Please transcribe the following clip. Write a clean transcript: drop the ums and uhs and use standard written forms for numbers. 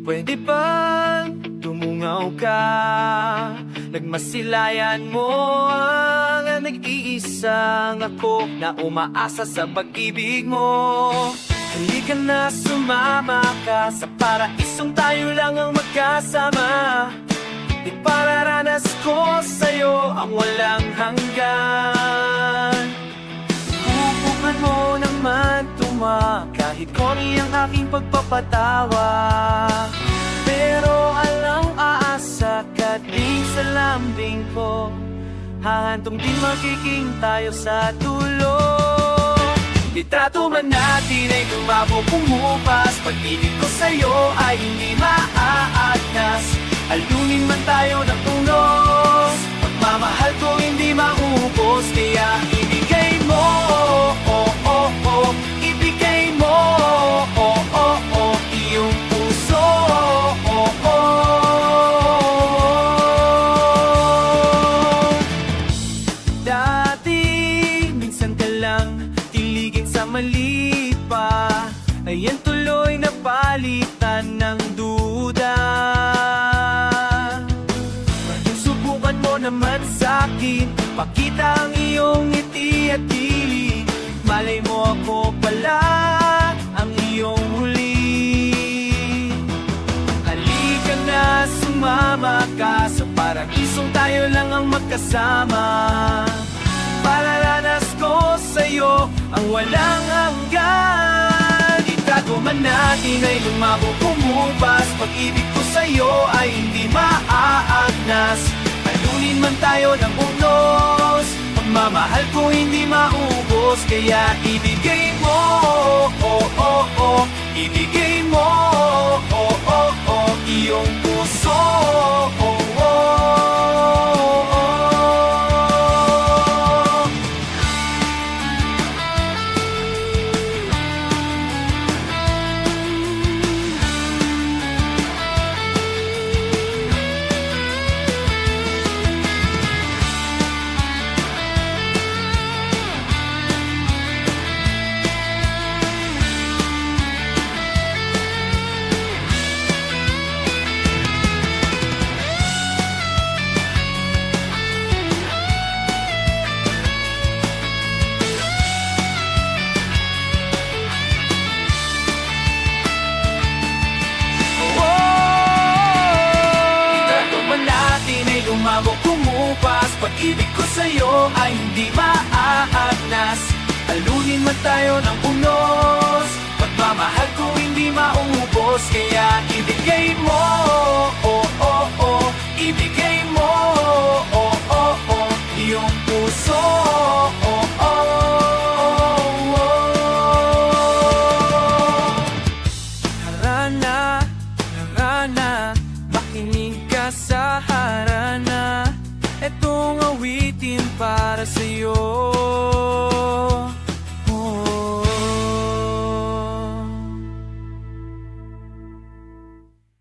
Pwede bang tumungaw ka? Nagmasilayan mo ang nag-iisang ako na umaasa sa pag-ibig mo. Halika na, sumama ka sa paraisong tayo lang ang magkasama. Ipararanas ko sa'yo ang walang hanggan. Hukuman mo naman kahit koni ang aking pagpapatawa. Pero alang aasa ka din sa lambing ko, hahantong din magiging tayo sa dulo. Litrato man natin ay lumabo pumupas, pag-ibig ko sa'yo ay hindi maaagnas. Alunin man tayo ng unos, pagmamahal ko hindi maubos. Kaya ibigay mo, oh, oh, oh. Ibigay mo, oh, oh, oh. Iyong puso, oh, oh. Dati, minsan ka lang tiligin sa mali pa. Ayan tuloy na palitan ng duda. Subukan mo naman sa'kin, pakita ang iyong ngiti at kilig. Malay mo ako pala ang iyong huli. Halika na, sumama ka sa paraisong tayo lang ang magkasama. Pararanas ko sa'yo ang walang hanggan. Itago man natin ay lumabo pumupas, pag-ibig ko sa'yo ay hindi maaagnas. Alunin man tayo ng unos, pagmamahal ko hindi maubos. Kaya ibigay mo, oh, oh, oh. Ibigay mo, oh, oh, oh. Iyong puso, oh, oh, oh. Lumabog kumupas, pag-ibig ko sa'yo ay hindi maaagnas. Alunin man tayo ng unos, pagmamahal ko hindi maubos. Kaya ibigay mo, oh, oh, oh. Ibigay mo, oh, oh, oh. Iyong puso, oh, oh, oh. Harana, harana, makinig ka sa harana. Etong awitin para sa'yo.